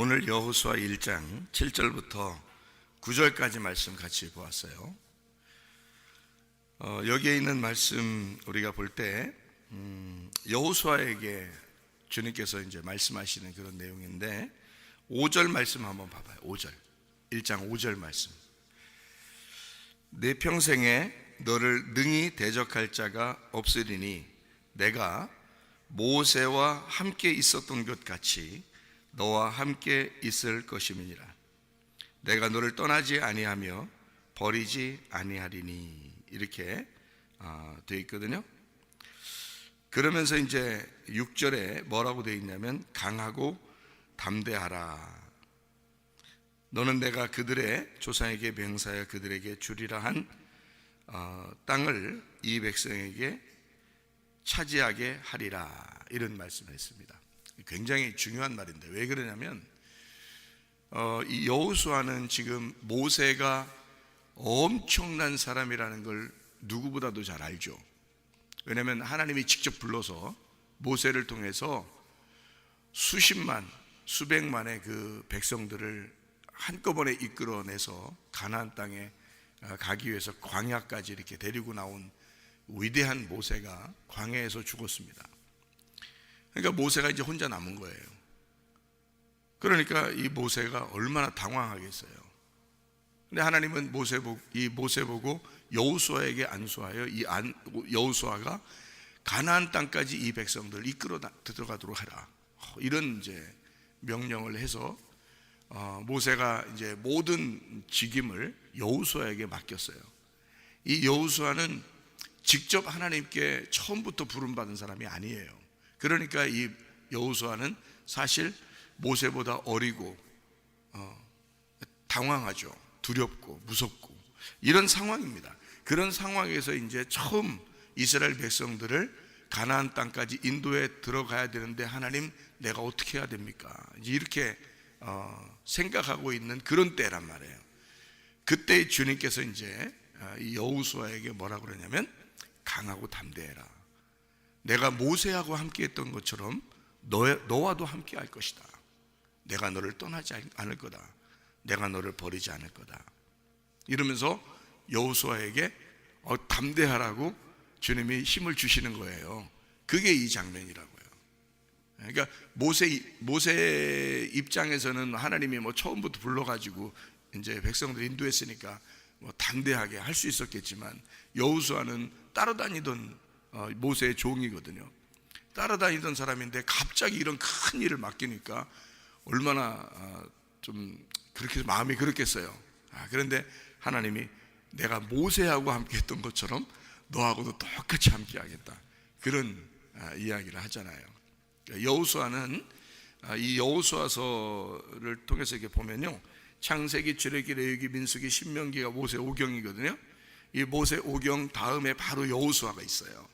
오늘 여호수아 1장 7절부터 9절까지 말씀 같이 보았어요. 여기에 있는 말씀 우리가 볼 때 여호수아에게 주님께서 이제 말씀하시는 그런 내용인데 5절 말씀 한번 봐봐요. 5절 1장 5절 말씀. 내 평생에 너를 능히 대적할 자가 없으리니 내가 모세와 함께 있었던 것 같이 너와 함께 있을 것임이니라. 내가 너를 떠나지 아니하며 버리지 아니하리니. 이렇게 되어 있거든요. 그러면서 이제 6절에 뭐라고 되어 있냐면 강하고 담대하라. 너는 내가 그들의 조상에게 맹세하여 그들에게 주리라 한 땅을 이 백성에게 차지하게 하리라. 이런 말씀을 했습니다. 굉장히 중요한 말인데 왜 그러냐면 이 여호수아는 지금 모세가 엄청난 사람이라는 걸 누구보다도 잘 알죠. 왜냐하면 하나님이 직접 불러서 모세를 통해서 수십만 수백만의 그 백성들을 한꺼번에 이끌어내서 가나안 땅에 가기 위해서 광야까지 이렇게 데리고 나온 위대한 모세가 광야에서 죽었습니다. 그러니까 모세가 이제 혼자 남은 거예요. 그러니까 이 모세가 얼마나 당황하겠어요. 근데 하나님은 이 모세 보고 여호수아에게 안수하여 여호수아가 가나안 땅까지 이 백성들을 이끌어 들어가도록 하라. 이런 이제 명령을 해서 모세가 이제 모든 직임을 여호수아에게 맡겼어요. 이 여호수아는 직접 하나님께 처음부터 부름받은 사람이 아니에요. 그러니까 이 여호수아는 사실 모세보다 어리고 당황하죠. 두렵고 무섭고 이런 상황입니다. 그런 상황에서 이제 처음 이스라엘 백성들을 가나안 땅까지 인도에 들어가야 되는데 하나님 내가 어떻게 해야 됩니까? 이렇게 생각하고 있는 그런 때란 말이에요. 그때 주님께서 이제 이 여호수아에게 뭐라고 그러냐면 강하고 담대해라. 내가 모세하고 함께했던 것처럼 너와도 함께할 것이다. 내가 너를 떠나지 않을 거다. 내가 너를 버리지 않을 거다. 이러면서 여호수아에게 담대하라고 주님이 힘을 주시는 거예요. 그게 이 장면이라고요. 그러니까 모세 입장에서는 하나님이 처음부터 불러가지고 이제 백성들 인도했으니까 담대하게 할 수 있었겠지만, 여호수아는 따라다니던 모세의 종이거든요. 따라다니던 사람인데 갑자기 이런 큰 일을 맡기니까 얼마나 좀 그렇게 마음이 그렇겠어요. 그런데 하나님이 내가 모세하고 함께했던 것처럼 너하고도 똑같이 함께하겠다, 그런 이야기를 하잖아요. 여호수아는 이 여호수아서를 통해서 이렇게 보면요, 창세기, 출애굽기, 레위기, 민수기, 신명기가 모세 오경이거든요. 이 모세 오경 다음에 바로 여호수아가 있어요.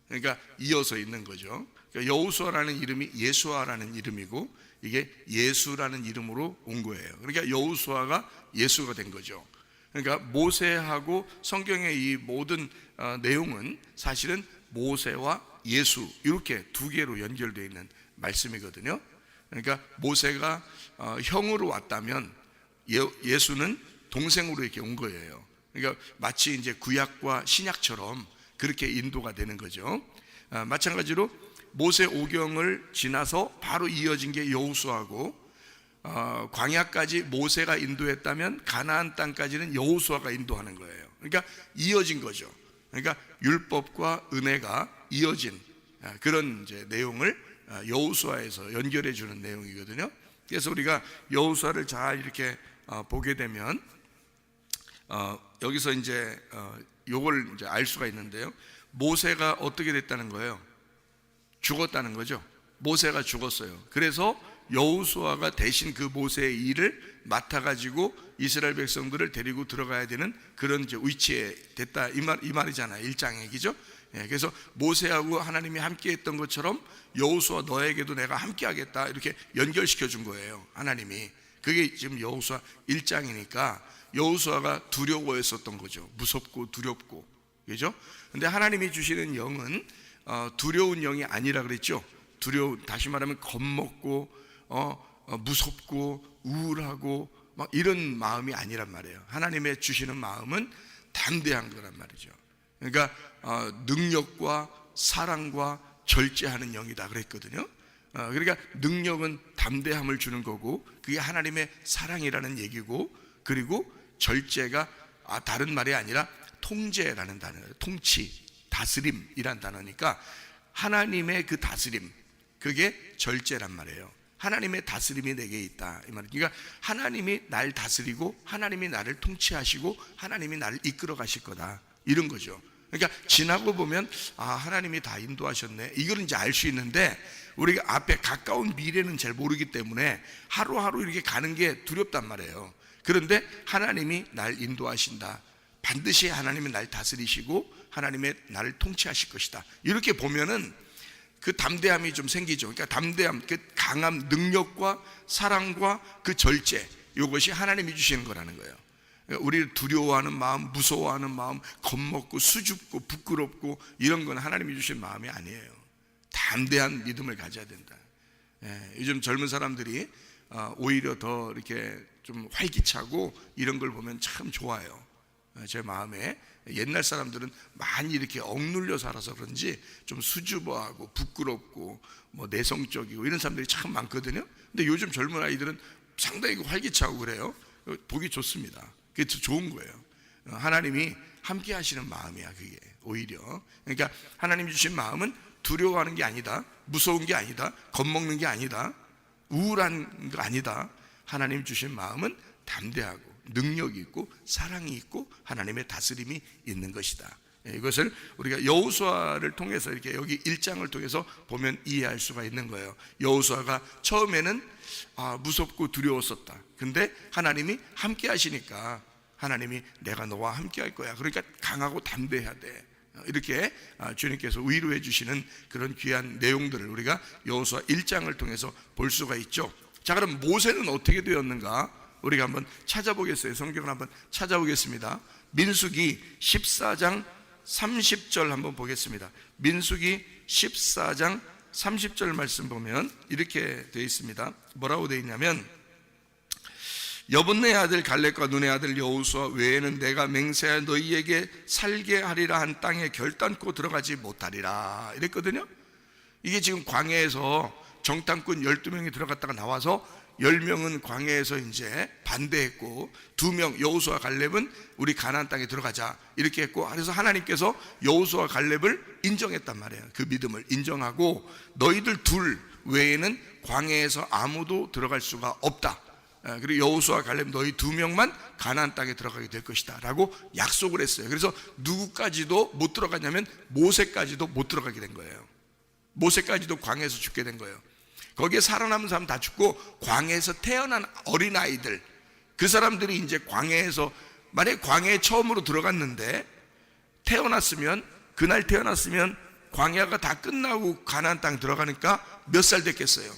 그러니까 이어서 있는 거죠. 그러니까 여호수아라는 이름이 예수아라는 이름이고, 이게 예수라는 이름으로 온 거예요. 그러니까 여호수아가 예수가 된 거죠. 그러니까 모세하고 성경의 이 모든 내용은 사실은 모세와 예수, 이렇게 두 개로 연결되어 있는 말씀이거든요. 그러니까 모세가 형으로 왔다면 예수는 동생으로 이렇게 온 거예요. 그러니까 마치 이제 구약과 신약처럼 그렇게 인도가 되는 거죠. 마찬가지로 모세 오경을 지나서 바로 이어진 게 여호수아고, 광야까지 모세가 인도했다면 가나안 땅까지는 여호수아가 인도하는 거예요. 그러니까 이어진 거죠. 그러니까 율법과 은혜가 이어진 그런 이제 내용을 여호수아에서 연결해 주는 내용이거든요. 그래서 우리가 여호수아를 잘 이렇게 보게 되면 여기서 이제 요걸 이제 알 수가 있는데요. 모세가 어떻게 됐다는 거예요? 죽었다는 거죠. 모세가 죽었어요. 그래서 여호수아가 대신 그 모세의 일을 맡아가지고 이스라엘 백성들을 데리고 들어가야 되는 그런 이제 위치에 됐다, 이 말이잖아요. 1장에, 그죠? 그래서 모세하고 하나님이 함께했던 것처럼 여호수아 너에게도 내가 함께하겠다, 이렇게 연결시켜 준 거예요, 하나님이. 그게 지금 여호수아 1장이니까 여호수아가 두려워했었던 거죠. 무섭고 두렵고, 그죠? 근데 하나님이 주시는 영은 두려운 영이 아니라 그랬죠. 다시 말하면 겁먹고 무섭고 우울하고 막 이런 마음이 아니란 말이에요. 하나님의 주시는 마음은 담대한 거란 말이죠. 그러니까 능력과 사랑과 절제하는 영이다 그랬거든요. 그러니까 능력은 담대함을 주는 거고, 그게 하나님의 사랑이라는 얘기고, 그리고 절제가 다른 말이 아니라 통제라는 단어예요. 통치, 다스림이란 단어니까 하나님의 그 다스림, 그게 절제란 말이에요. 하나님의 다스림이 내게 있다, 이 말이에요. 그러니까 하나님이 날 다스리고 하나님이 나를 통치하시고 하나님이 나를 이끌어 가실 거다, 이런 거죠. 그러니까 지나고 보면 하나님이 다 인도하셨네, 이걸 이제 알 수 있는데, 우리가 앞에 가까운 미래는 잘 모르기 때문에 하루하루 이렇게 가는 게 두렵단 말이에요. 그런데 하나님이 날 인도하신다, 반드시 하나님이 날 다스리시고 하나님의 나를 통치하실 것이다, 이렇게 보면은 그 담대함이 좀 생기죠. 그러니까 담대함, 그 강함, 능력과 사랑과 그 절제, 이것이 하나님이 주시는 거라는 거예요. 그러니까 우리를 두려워하는 마음, 무서워하는 마음, 겁먹고 수줍고 부끄럽고 이런 건 하나님이 주신 마음이 아니에요. 담대한 믿음을 가져야 된다. 요즘 젊은 사람들이 오히려 더 이렇게 좀 활기차고 이런 걸 보면 참 좋아요. 제 마음에 옛날 사람들은 많이 이렇게 억눌려 살아서 그런지 좀 수줍어하고 부끄럽고 내성적이고 이런 사람들이 참 많거든요. 근데 요즘 젊은 아이들은 상당히 활기차고 그래요. 보기 좋습니다. 그게 좋은 거예요. 하나님이 함께 하시는 마음이야, 그게 오히려. 그러니까 하나님 주신 마음은 두려워하는 게 아니다, 무서운 게 아니다, 겁먹는 게 아니다, 우울한 거 아니다. 하나님 주신 마음은 담대하고 능력이 있고 사랑이 있고 하나님의 다스림이 있는 것이다. 이것을 우리가 여호수아를 통해서 이렇게 여기 1장을 통해서 보면 이해할 수가 있는 거예요. 여호수아가 처음에는 무섭고 두려웠었다. 근데 하나님이 함께 하시니까 하나님이 내가 너와 함께 할 거야, 그러니까 강하고 담대해야 돼, 이렇게 주님께서 위로해 주시는 그런 귀한 내용들을 우리가 여호수아 1장을 통해서 볼 수가 있죠. 자, 그럼 모세는 어떻게 되었는가 우리가 한번 찾아보겠어요. 성경을 한번 찾아보겠습니다. 민수기 14장 30절 한번 보겠습니다. 민수기 14장 30절 말씀 보면 이렇게 되어 있습니다. 뭐라고 되어 있냐면, 여분네 아들 갈렙과 눈의 아들 여호수아 외에는 내가 맹세하여 너희에게 살게 하리라 한 땅에 결단코 들어가지 못하리라 이랬거든요. 이게 지금 광야에서 정탐꾼 12명이 들어갔다가 나와서 10명은 광야에서 이제 반대했고 2명 여호수아 갈렙은 우리 가나안 땅에 들어가자 이렇게 했고, 그래서 하나님께서 여호수아 갈렙을 인정했단 말이에요. 그 믿음을 인정하고 너희들 둘 외에는 광야에서 아무도 들어갈 수가 없다. 그리고 여호수아 갈렙 너희 2명만 가나안 땅에 들어가게 될 것이다 라고 약속을 했어요. 그래서 누구까지도 못 들어가냐면 모세까지도 못 들어가게 된 거예요. 모세까지도 광야에서 죽게 된 거예요. 거기에 살아남은 사람 다 죽고, 광야에서 태어난 어린아이들, 그 사람들이 이제 광야에서, 만약에 광야에 처음으로 들어갔는데 그날 태어났으면 광야가 다 끝나고 가나안 땅 들어가니까 몇 살 됐겠어요?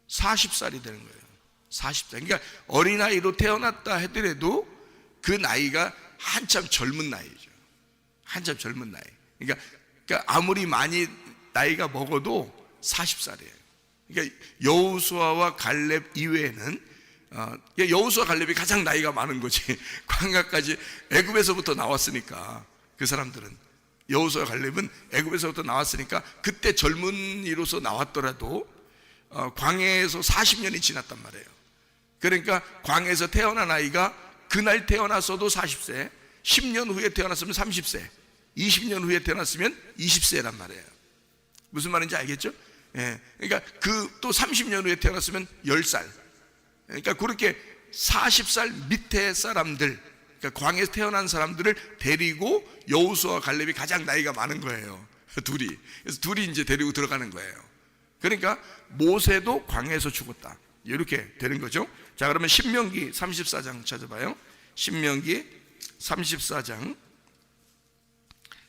40살이 되는 거예요. 40살. 그러니까 어린아이로 태어났다 하더라도 그 나이가 한참 젊은 나이죠. 한참 젊은 나이. 그러니까 아무리 많이 나이가 먹어도 40살이에요. 그러니까 여호수아와 갈렙 이외에는 여호수아 갈렙이 가장 나이가 많은 거지. 광야까지 애굽에서부터 나왔으니까, 그 사람들은 여호수아 갈렙은 애굽에서부터 나왔으니까 그때 젊은이로서 나왔더라도 광야에서 40년이 지났단 말이에요. 그러니까 광야에서 태어난 아이가 그날 태어났어도 40세, 10년 후에 태어났으면 30세, 20년 후에 태어났으면 20세란 말이에요. 무슨 말인지 알겠죠? 예. 그러니까 또 30년 후에 태어났으면 10살. 그러니까 그렇게 40살 밑에 사람들, 그러니까 광야에서 태어난 사람들을 데리고 여호수아 갈렙이 가장 나이가 많은 거예요. 둘이. 그래서 둘이 이제 데리고 들어가는 거예요. 그러니까 모세도 광야에서 죽었다. 이렇게 되는 거죠. 자, 그러면 신명기 34장 찾아봐요. 신명기 34장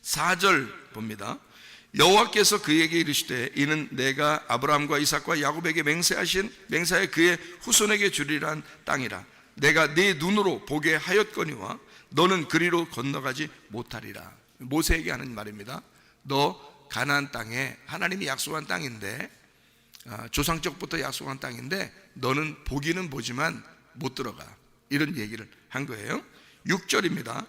4절 봅니다. 여호와께서 그에게 이르시되 이는 내가 아브라함과 이삭과 야곱에게 맹세하여 그의 후손에게 주리란 땅이라. 내가 네 눈으로 보게 하였거니와 너는 그리로 건너가지 못하리라. 모세에게 하는 말입니다. 너 가나안 땅에, 하나님이 약속한 땅인데, 조상적부터 약속한 땅인데 너는 보기는 보지만 못 들어가, 이런 얘기를 한 거예요. 6절입니다.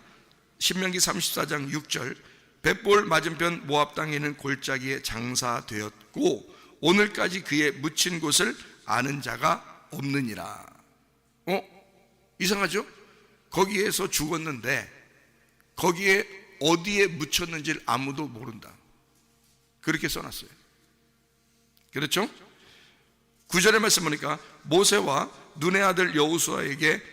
신명기 34장 6절. 벳볼 맞은편 모압 땅에 있는 골짜기에 장사되었고 오늘까지 그의 묻힌 곳을 아는 자가 없느니라. 이상하죠? 거기에서 죽었는데 거기에 어디에 묻혔는지를 아무도 모른다. 그렇게 써놨어요. 그렇죠? 9절의 말씀 보니까 모세와 눈의 아들 여호수아에게,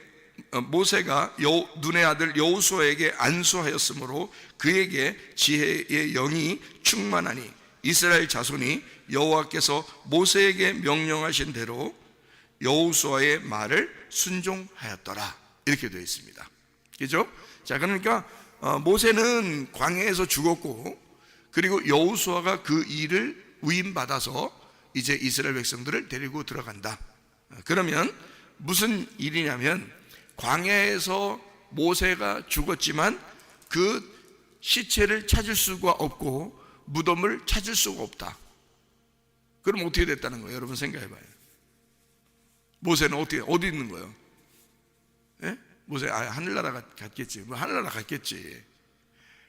모세가 눈의 아들 여호수아에게 안수하였으므로 그에게 지혜의 영이 충만하니 이스라엘 자손이 여호와께서 모세에게 명령하신 대로 여호수아의 말을 순종하였더라. 이렇게 되어 있습니다. 그죠? 자, 그러니까 모세는 광야에서 죽었고, 그리고 여호수아가 그 일을 위임받아서 이제 이스라엘 백성들을 데리고 들어간다. 그러면 무슨 일이냐면, 광야에서 모세가 죽었지만 그 시체를 찾을 수가 없고 무덤을 찾을 수가 없다. 그럼 어떻게 됐다는 거예요? 여러분 생각해봐요. 모세는 어디 있는 거예요? 예? 모세 하늘나라 갔겠지. 뭐 하늘나라 갔겠지.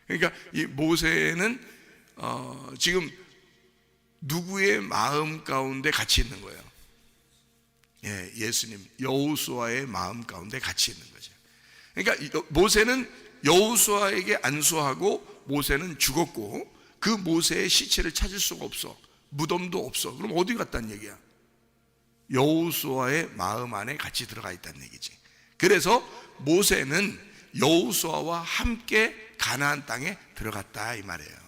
그러니까 이 모세는 지금 누구의 마음 가운데 같이 있는 거예요? 예, 예수님, 여호수아의 마음 가운데 같이 있는 거죠. 그러니까 모세는 여호수아에게 안수하고 모세는 죽었고 그 모세의 시체를 찾을 수가 없어. 무덤도 없어. 그럼 어디 갔다는 얘기야? 여호수아의 마음 안에 같이 들어가 있다는 얘기지. 그래서 모세는 여호수아와 함께 가나안 땅에 들어갔다 이 말이에요.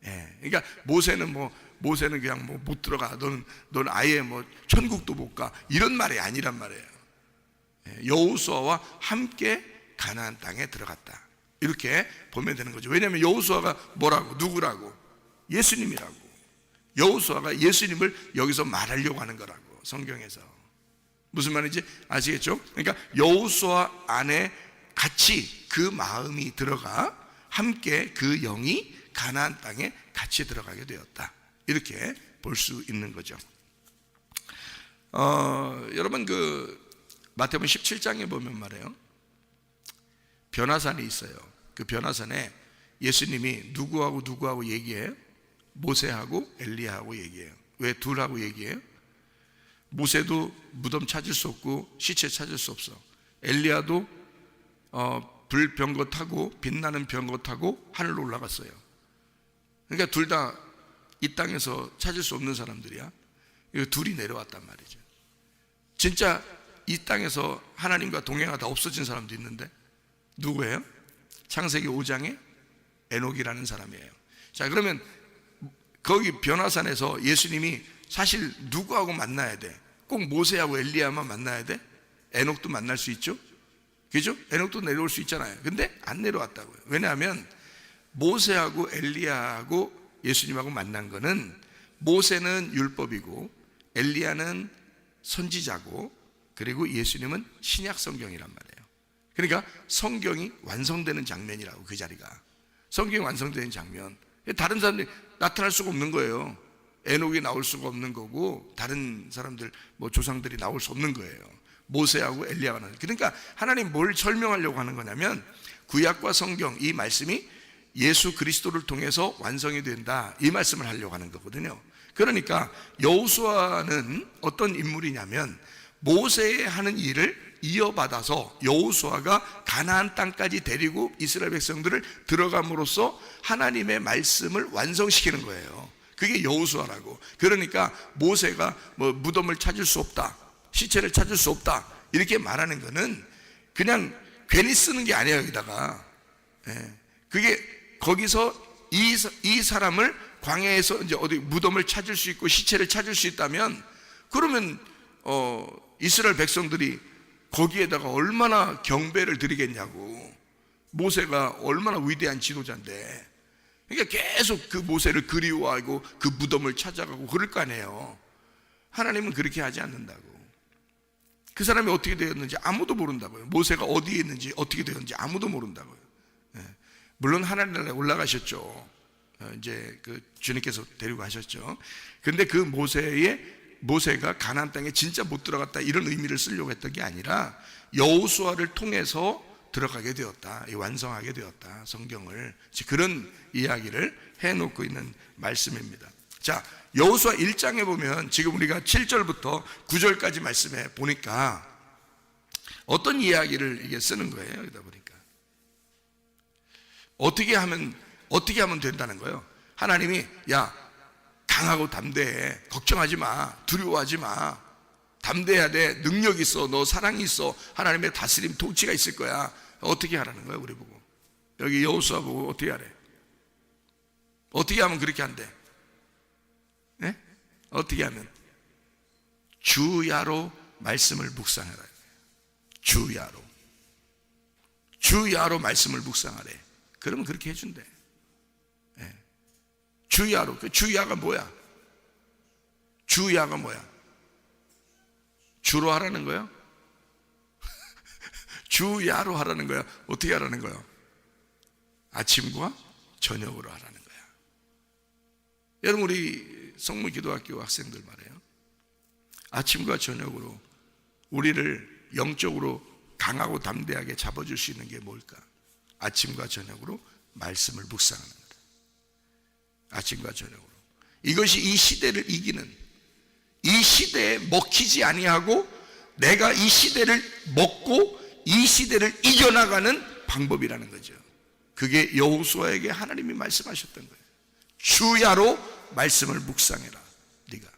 예, 그러니까 모세는 그냥 못 들어가. 너는 아예 천국도 못 가. 이런 말이 아니란 말이에요. 여호수아와 함께 가나안 땅에 들어갔다. 이렇게 보면 되는 거죠. 왜냐하면 여호수아가 뭐라고? 누구라고? 예수님이라고. 여호수아가 예수님을 여기서 말하려고 하는 거라고, 성경에서. 무슨 말인지 아시겠죠? 그러니까 여호수아 안에 같이 그 마음이 들어가 함께 그 영이 가나안 땅에 같이 들어가게 되었다. 이렇게 볼 수 있는 거죠. 여러분 마태복음 17장에 보면 말이에요, 변화산이 있어요. 그 변화산에 예수님이 누구하고 얘기해요? 모세하고 엘리야하고 얘기해요. 왜 둘하고 얘기해요? 모세도 무덤 찾을 수 없고 시체 찾을 수 없어. 엘리야도 불병거 타고 빛나는 병거 타고 하늘로 올라갔어요. 그러니까 둘 다 이 땅에서 찾을 수 없는 사람들이야. 둘이 내려왔단 말이죠. 진짜 이 땅에서 하나님과 동행하다 없어진 사람도 있는데 누구예요? 창세기 5장에 에녹이라는 사람이에요. 자, 그러면 거기 변화산에서 예수님이 사실 누구하고 만나야 돼? 꼭 모세하고 엘리야만 만나야 돼? 에녹도 만날 수 있죠? 그죠? 에녹도 내려올 수 있잖아요. 근데 안 내려왔다고요. 왜냐하면 모세하고 엘리야하고 예수님하고 만난 거는, 모세는 율법이고 엘리야는 선지자고, 그리고 예수님은 신약 성경이란 말이에요. 그러니까 성경이 완성되는 장면이라고, 그 자리가 성경이 완성되는 장면. 다른 사람들이 나타날 수가 없는 거예요. 에녹이 나올 수가 없는 거고, 다른 사람들 조상들이 나올 수 없는 거예요. 모세하고 엘리야가 나와요. 그러니까 하나님 뭘 설명하려고 하는 거냐면, 구약과 성경 이 말씀이 예수 그리스도를 통해서 완성이 된다, 이 말씀을 하려고 하는 거거든요. 그러니까 여호수아는 어떤 인물이냐면, 모세의 하는 일을 이어받아서 여호수아가 가나안 땅까지 데리고 이스라엘 백성들을 들어감으로써 하나님의 말씀을 완성시키는 거예요. 그게 여호수아라고. 그러니까 모세가 무덤을 찾을 수 없다, 시체를 찾을 수 없다, 이렇게 말하는 거는 그냥 괜히 쓰는 게 아니에요. 여기다가 그게 거기서 이 사람을 광야에서 이제 어디 무덤을 찾을 수 있고 시체를 찾을 수 있다면, 그러면 이스라엘 백성들이 거기에다가 얼마나 경배를 드리겠냐고. 모세가 얼마나 위대한 지도자인데. 그러니까 계속 그 모세를 그리워하고 그 무덤을 찾아가고 그럴 거 아니에요. 하나님은 그렇게 하지 않는다고. 그 사람이 어떻게 되었는지 아무도 모른다고요. 모세가 어디에 있는지 어떻게 되었는지 아무도 모른다고요. 물론 하나님 나라에 올라가셨죠. 이제 주님께서 데리고 가셨죠. 그런데 그 모세가 가나안 땅에 진짜 못 들어갔다, 이런 의미를 쓰려고 했던 게 아니라 여호수아를 통해서 들어가게 되었다, 완성하게 되었다, 성경을. 그런 이야기를 해놓고 있는 말씀입니다. 자, 여호수아 1장에 보면 지금 우리가 7절부터 9절까지 말씀해 보니까 어떤 이야기를 이게 쓰는 거예요. 여기다 보니까 어떻게 하면 된다는 거예요. 하나님이 야, 강하고 담대해, 걱정하지 마, 두려워하지 마, 담대해야 돼, 능력 있어, 너 사랑이 있어, 하나님의 다스림 통치가 있을 거야. 어떻게 하라는 거예요? 우리 보고, 여기 여호수아 보고 어떻게 하래? 어떻게 하면 그렇게 한대? 네? 어떻게 하면? 주야로 말씀을 묵상하라. 주야로 말씀을 묵상하래. 그러면 그렇게 해준대. 주야로. 그 주야가 뭐야? 주야가 뭐야? 주로 하라는 거야? 주야로 하라는 거야? 어떻게 하라는 거야? 아침과 저녁으로 하라는 거야. 여러분, 우리 성문기도학교 학생들 말이에요, 아침과 저녁으로 우리를 영적으로 강하고 담대하게 잡아줄 수 있는 게 뭘까? 아침과 저녁으로 말씀을 묵상하는 거다. 아침과 저녁으로. 이것이 이 시대를 이기는, 이 시대에 먹히지 아니하고 내가 이 시대를 먹고 이 시대를 이겨나가는 방법이라는 거죠. 그게 여호수아에게 하나님이 말씀하셨던 거예요. 주야로 말씀을 묵상해라, 네가.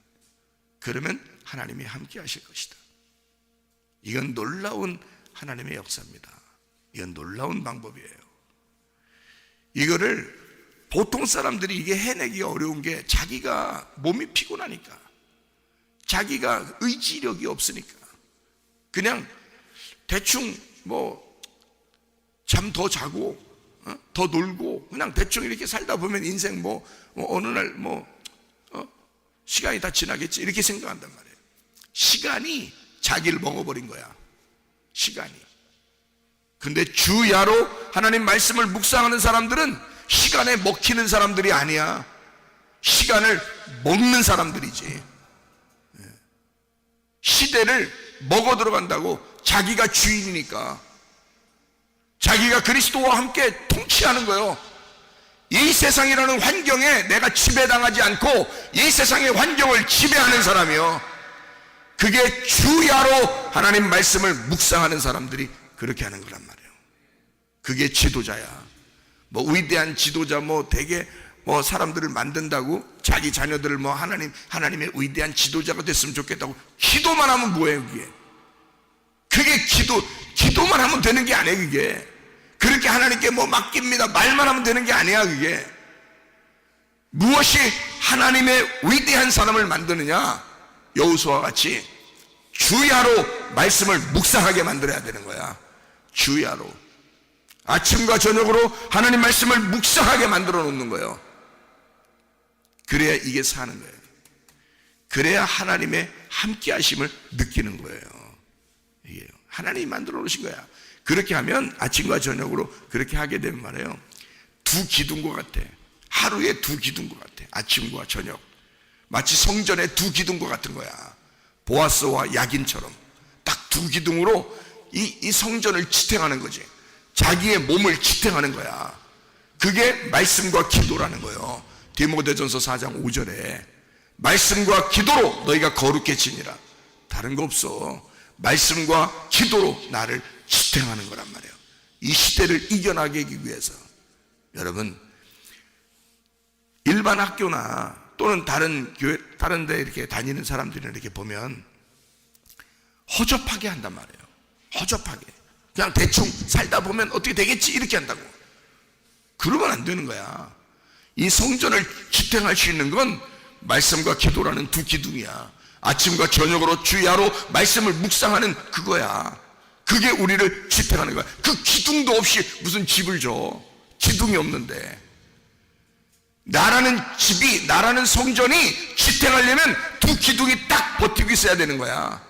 그러면 하나님이 함께 하실 것이다. 이건 놀라운 하나님의 역사입니다. 이건 놀라운 방법이에요. 이거를 보통 사람들이 이게 해내기가 어려운 게, 자기가 몸이 피곤하니까, 자기가 의지력이 없으니까 그냥 대충 잠 더 자고 더 놀고 그냥 대충 이렇게 살다 보면 인생 어느 날 시간이 다 지나겠지, 이렇게 생각한단 말이에요. 시간이 자기를 먹어버린 거야. 시간이. 근데 주야로 하나님 말씀을 묵상하는 사람들은 시간에 먹히는 사람들이 아니야. 시간을 먹는 사람들이지. 시대를 먹어 들어간다고. 자기가 주인이니까. 자기가 그리스도와 함께 통치하는 거예요. 이 세상이라는 환경에 내가 지배당하지 않고 이 세상의 환경을 지배하는 사람이요, 그게 주야로 하나님 말씀을 묵상하는 사람들이 그렇게 하는 거란 말이에요. 그게 지도자야. 뭐 위대한 지도자, 뭐 되게 뭐 사람들을 만든다고, 자기 자녀들을 뭐 하나님의 위대한 지도자가 됐으면 좋겠다고 기도만 하면 뭐예요? 그게 기도만 하면 되는 게 아니에요. 그게 그렇게 하나님께 뭐 맡깁니다 말만 하면 되는 게 아니야. 그게 무엇이 하나님의 위대한 사람을 만드느냐? 여호수아와 같이 주야로 말씀을 묵상하게 만들어야 되는 거야. 주야로 아침과 저녁으로 하나님 말씀을 묵상하게 만들어 놓는 거예요. 그래야 이게 사는 거예요. 그래야 하나님의 함께 하심을 느끼는 거예요. 이게 하나님이 만들어 놓으신 거야. 그렇게 하면 아침과 저녁으로 그렇게 하게 되면 말이에요, 두 기둥과 같아. 하루에 두 기둥과 같아. 아침과 저녁. 마치 성전의 두 기둥과 같은 거야. 보아스와 야긴처럼 딱 두 기둥으로 이 성전을 지탱하는 거지. 자기의 몸을 지탱하는 거야. 그게 말씀과 기도라는 거예요. 디모데전서 4장 5절에 말씀과 기도로 너희가 거룩해지니라. 다른 거 없어. 말씀과 기도로 나를 지탱하는 거란 말이에요. 이 시대를 이겨나가기 위해서. 여러분, 일반 학교나 또는 다른 교회, 다른 데 이렇게 다니는 사람들을 이렇게 보면 허접하게 한단 말이에요. 허접하게. 그냥 대충 살다 보면 어떻게 되겠지 이렇게 한다고. 그러면 안 되는 거야. 이 성전을 지탱할 수 있는 건 말씀과 기도라는 두 기둥이야. 아침과 저녁으로 주야로 말씀을 묵상하는 그거야. 그게 우리를 지탱하는 거야. 그 기둥도 없이 무슨 집을 줘. 기둥이 없는데. 나라는 집이, 나라는 성전이 지탱하려면 두 기둥이 딱 버티고 있어야 되는 거야.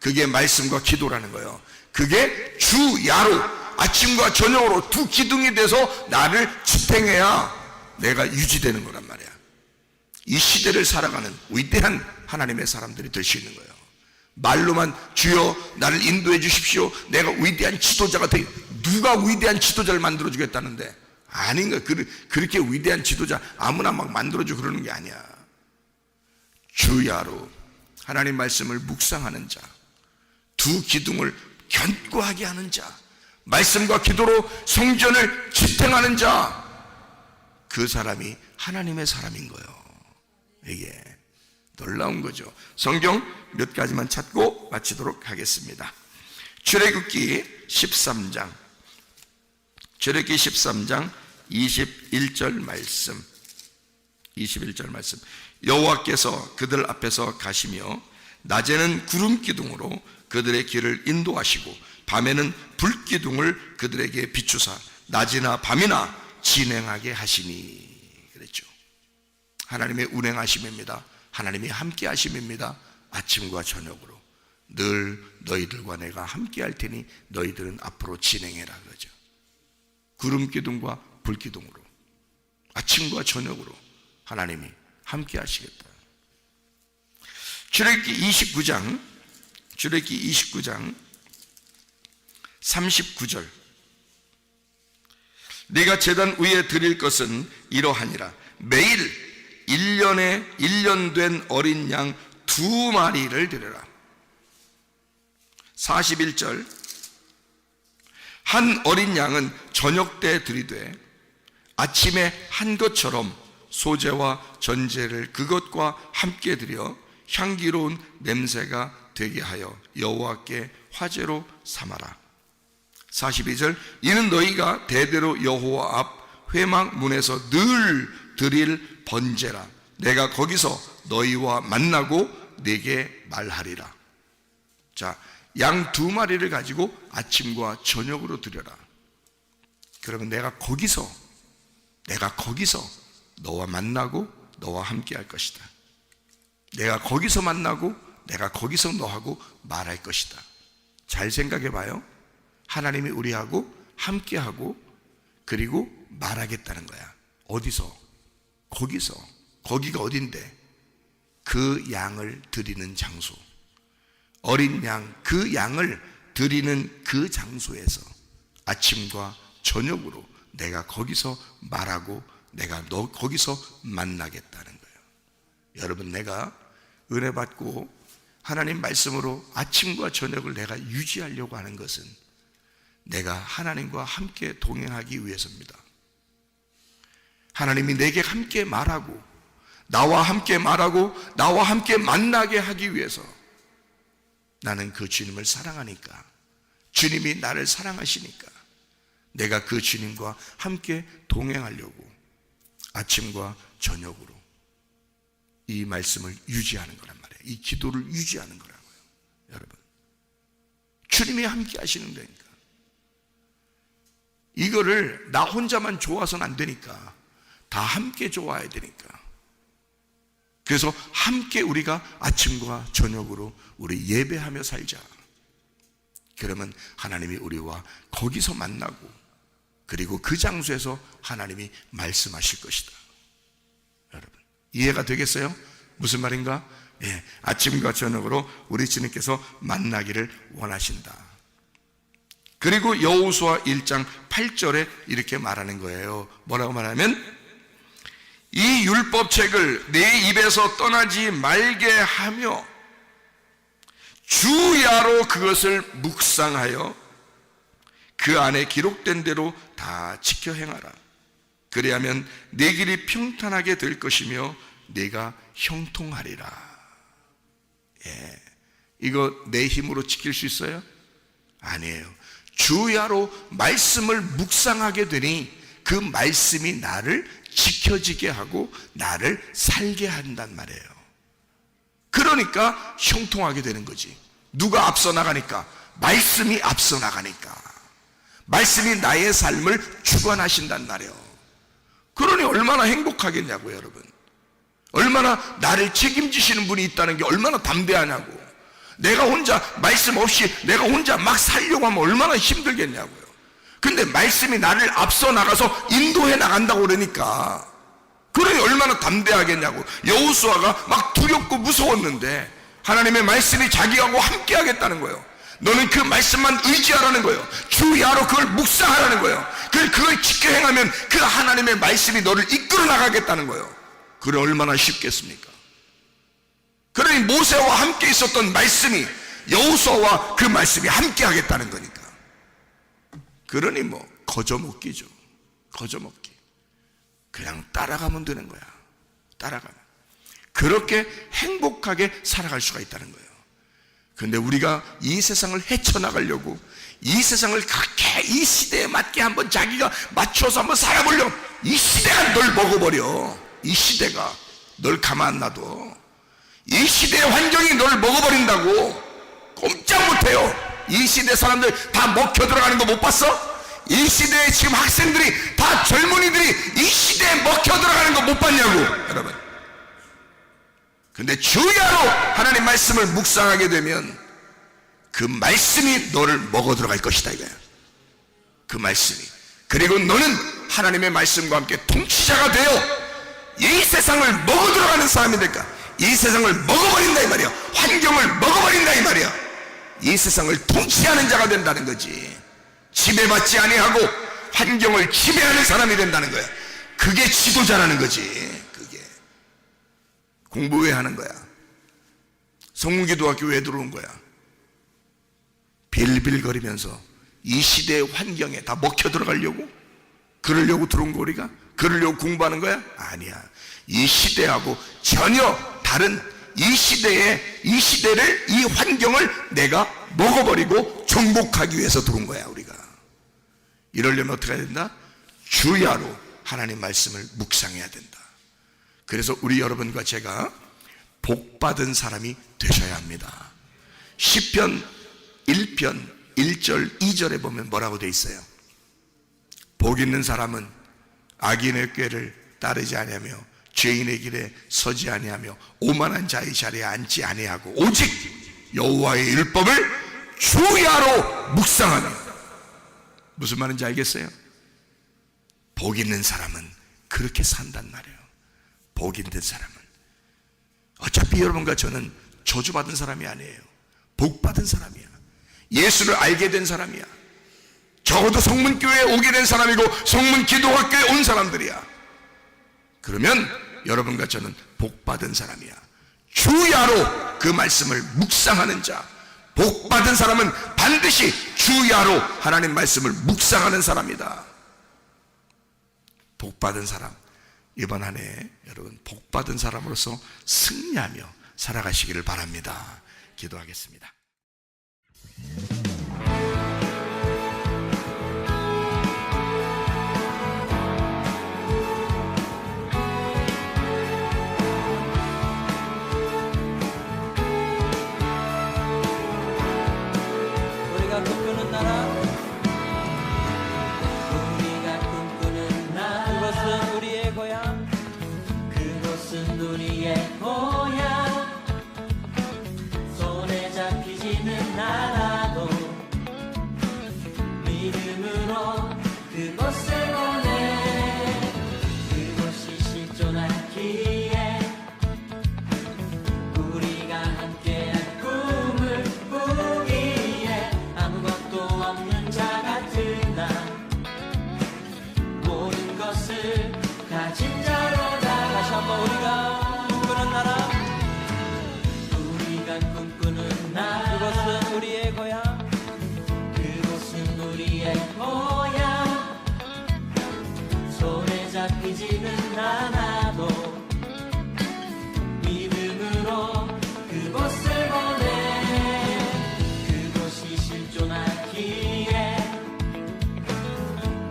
그게 말씀과 기도라는 거예요. 그게 주야로 아침과 저녁으로 두 기둥이 돼서 나를 지탱해야 내가 유지되는 거란 말이야. 이 시대를 살아가는 위대한 하나님의 사람들이 될 수 있는 거예요. 말로만 주여 나를 인도해 주십시오, 내가 위대한 지도자가 되, 누가 위대한 지도자를 만들어 주겠다는데? 아닌 거야. 그렇게 위대한 지도자 아무나 막 만들어주고 그러는 게 아니야. 주야로 하나님 말씀을 묵상하는 자, 두 기둥을 견고하게 하는 자, 말씀과 기도로 성전을 지탱하는 자, 그 사람이 하나님의 사람인 거예요. 이게 놀라운 거죠. 성경 몇 가지만 찾고 마치도록 하겠습니다. 출애굽기 13장 21절 말씀, 21절 말씀. 여호와께서 그들 앞에서 가시며 낮에는 구름 기둥으로 그들의 길을 인도하시고 밤에는 불 기둥을 그들에게 비추사 낮이나 밤이나 진행하게 하시니. 그랬죠. 하나님의 운행하심입니다. 하나님이 함께 하심입니다. 아침과 저녁으로 늘 너희들과 내가 함께 할 테니 너희들은 앞으로 진행해라 그러죠. 구름 기둥과 불 기둥으로 아침과 저녁으로 하나님이 함께 하시겠다. 출애굽기 29장 39절. 네가 제단 위에 드릴 것은 이러하니라. 매일 1년 된 어린 양 2마리를 드려라. 41절. 한 어린 양은 저녁 때 드리되 아침에 한 것처럼 소제와 전제를 그것과 함께 드려 향기로운 냄새가 되게 하여 여호와께 화제로 삼아라. 42절. 이는 너희가 대대로 여호와 앞 회막 문에서 늘 드릴 번제라. 내가 거기서 너희와 만나고 네게 말하리라. 자, 양 2마리를 가지고 아침과 저녁으로 드려라. 그러면 내가 거기서 너와 만나고 너와 함께 할 것이다. 내가 거기서 만나고 내가 거기서 너하고 말할 것이다. 잘 생각해 봐요. 하나님이 우리하고 함께하고 그리고 말하겠다는 거야. 어디서? 거기서. 거기가 어딘데? 그 양을 드리는 장소, 어린 양, 그 양을 드리는 그 장소에서 아침과 저녁으로 내가 거기서 말하고 내가 너 거기서 만나겠다는 거예요. 여러분, 내가 은혜 받고 하나님 말씀으로 아침과 저녁을 내가 유지하려고 하는 것은 내가 하나님과 함께 동행하기 위해서입니다. 하나님이 내게 함께 말하고 나와 함께 말하고 나와 함께 만나게 하기 위해서 나는 그 주님을 사랑하니까, 주님이 나를 사랑하시니까 내가 그 주님과 함께 동행하려고 아침과 저녁으로 이 말씀을 유지하는 거란 말이에요. 이 기도를 유지하는 거라고요. 여러분, 주님이 함께 하시는 거니까. 이거를 나 혼자만 좋아서는 안 되니까 다 함께 좋아야 되니까. 그래서 함께 우리가 아침과 저녁으로 우리 예배하며 살자. 그러면 하나님이 우리와 거기서 만나고 그리고 그 장소에서 하나님이 말씀하실 것이다. 여러분, 이해가 되겠어요? 무슨 말인가? 예, 아침과 저녁으로 우리 주님께서 만나기를 원하신다. 그리고 여호수아 1장 8절에 이렇게 말하는 거예요. 뭐라고 말하면 이 율법책을 내 입에서 떠나지 말게 하며 주야로 그것을 묵상하여 그 안에 기록된 대로 다 지켜 행하라. 그리하면 내 길이 평탄하게 될 것이며 내가 형통하리라. 예, 이거 내 힘으로 지킬 수 있어요? 아니에요. 주야로 말씀을 묵상하게 되니 그 말씀이 나를 지켜지게 하고 나를 살게 한단 말이에요. 그러니까 형통하게 되는 거지. 누가 앞서 나가니까? 말씀이 앞서 나가니까. 말씀이 나의 삶을 주관하신단 말이에요. 그러니 얼마나 행복하겠냐고요, 여러분. 얼마나 나를 책임지시는 분이 있다는 게 얼마나 담대하냐고. 내가 혼자 말씀 없이 내가 혼자 막 살려고 하면 얼마나 힘들겠냐고요. 근데 말씀이 나를 앞서 나가서 인도해 나간다고 그러니까 그러니 얼마나 담대하겠냐고. 여호수아가 막 두렵고 무서웠는데 하나님의 말씀이 자기하고 함께 하겠다는 거예요. 너는 그 말씀만 의지하라는 거예요. 주야로 그걸 묵상하라는 거예요. 그걸 지켜 행하면 그 하나님의 말씀이 너를 이끌어 나가겠다는 거예요. 그래 얼마나 쉽겠습니까? 그러니 모세와 함께 있었던 말씀이 여호수아와 그 말씀이 함께 하겠다는 거니까. 그러니 뭐 거저먹기죠. 거저먹기. 그냥 따라가면 되는 거야. 따라가면. 그렇게 행복하게 살아갈 수가 있다는 거예요. 그런데 우리가 이 세상을 헤쳐나가려고 이 세상을 그렇게 이 시대에 맞게 한번 자기가 맞춰서 한번 살아보려고 이 시대가 널 먹어버려. 이 시대가 널 가만 안 놔둬. 이 시대의 환경이 널 먹어버린다고. 꼼짝 못해요. 이 시대 사람들 다 먹혀 들어가는 거 못 봤어? 이 시대에 지금 학생들이 다 젊은이들이 이 시대에 먹혀 들어가는 거 못 봤냐고, 여러분. 근데 주야로 하나님 말씀을 묵상하게 되면 그 말씀이 너를 먹어 들어갈 것이다 이거야. 그 말씀이. 그리고 너는 하나님의 말씀과 함께 통치자가 되어 이 세상을 먹어 들어가는 사람이 될까? 이 세상을 먹어버린다 이 말이야. 환경을 먹어버린다 이 말이야. 이 세상을 통치하는 자가 된다는 거지. 지배받지 아니하고 환경을 지배하는 사람이 된다는 거야. 그게 지도자라는 거지. 그게 공부 왜 하는 거야? 성문기도학교 왜 들어온 거야? 빌빌거리면서 이 시대의 환경에 다 먹혀 들어가려고? 그러려고 들어온 거 우리가? 그러려고 공부하는 거야? 아니야. 이 시대하고 전혀 다른 이 시대를 이 환경을 내가 먹어버리고 정복하기 위해서 들어온 거야 우리가. 이러려면 어떻게 해야 된다? 주야로 하나님 말씀을 묵상해야 된다. 그래서 우리 여러분과 제가 복받은 사람이 되셔야 합니다. 시편 1편 1절 2절에 보면 뭐라고 돼 있어요? 복 있는 사람은 악인의 꾀를 따르지 아니하며 죄인의 길에 서지 아니하며 오만한 자의 자리에 앉지 아니하고 오직 여호와의 율법을 주야로 묵상하며 무슨 말인지 알겠어요? 복 있는 사람은 그렇게 산단 말이에요. 복 있는 사람은. 어차피 여러분과 저는 저주받은 사람이 아니에요. 복받은 사람이야. 예수를 알게 된 사람이야. 적어도 성문교회에 오게 된 사람이고 성문 기도학교에 온 사람들이야. 그러면 여러분과 저는 복받은 사람이야. 주야로 그 말씀을 묵상하는 자. 복받은 사람은 반드시 주야로 하나님 말씀을 묵상하는 사람이다. 복받은 사람, 이번 한 해 여러분 복받은 사람으로서 승리하며 살아가시기를 바랍니다. 기도하겠습니다. 우리가 꿈꾸는 나라, 우리가 꿈꾸는 나라, 그것은 우리의 고향, 그것은 우리의 고향. 손에 잡히지는 않아도 믿음으로 그곳을 보내. 그것이 실존하기에 우리가 함께한 꿈을 꾸기에 아무것도 없는 자 같은 나, 모든 것을 가진 자로다. 다시 한번 우리가 꿈꾸는 나라, 우리가 꿈꾸는 나라, 그것은 우리의 고향, 그곳은 우리의 고향. 손에 잡히지는 않아도 믿음으로 그곳을 보내. 그곳이 실존하기에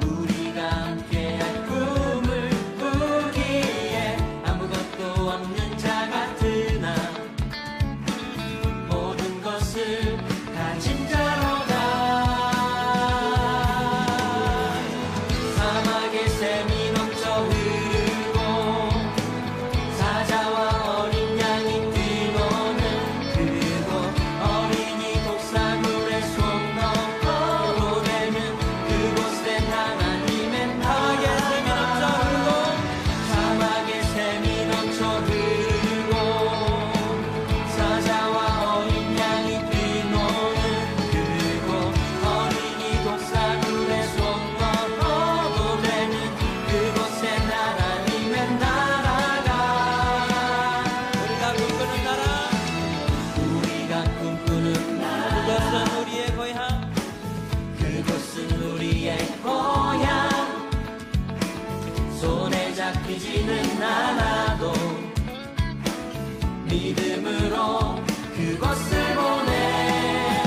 우리가 함께한 꿈을 꾸기에 아무것도 없는 자 같은 나, 모든 것을 가진 자로다. 사막의 샘이 넘쳐 흐르고 사자와 어린 양이 뛰노는 그곳, 어린이 독사물에 손 넣고 되는 그곳엔 하나님의 나라. 사막의 샘이 넘쳐 흐르고 사자와 어린 양이 뛰노는 그곳, 어린이 독사물에 손 넣고 되는 그곳엔 하나님의 나라가. 우리가 꿈꾸는 나라, 우리가 꿈꾸는 나라, 그것은 우리의 고향, 그곳은 우리의 고향. 손에 잡히지는 않아도 믿음으로 그곳을 보내.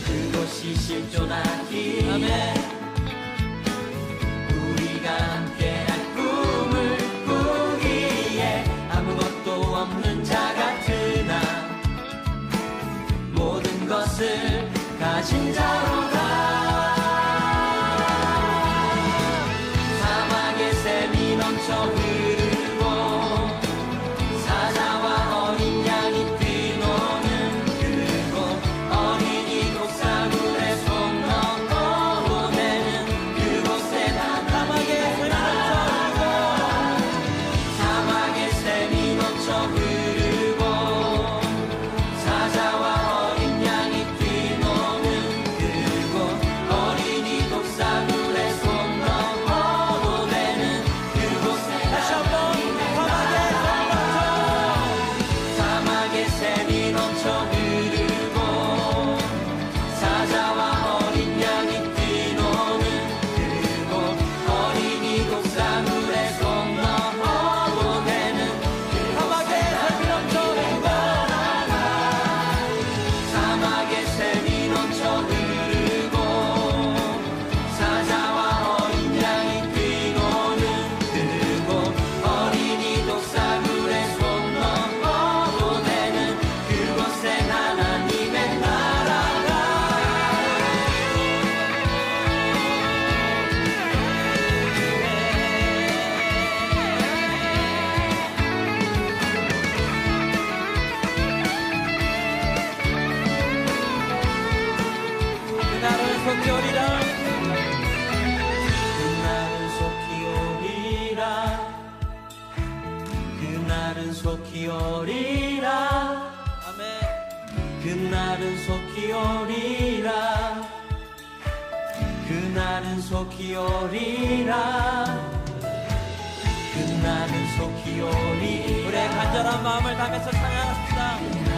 그곳이 실존하기에 우리가 함께한 꿈을 꾸기에 아무것도 없는 자 같은 나, 모든 것을 가진 자로다. 사막의 샘이 넘쳐 흐르고 사자와 어린 양이 뛰노는 그곳, 어린이 독사물에 손 넣고 되는 그곳에 사막의 샘이 넘쳐 흐르고 사자와 어린 양이 뛰노는 그곳, 오리라. 아멘. 그날은 속히 오리라. 그날은 속히 오리라. 그날은 속히 오리라. 우리의 간절한 마음을 담아서 찬양합시다.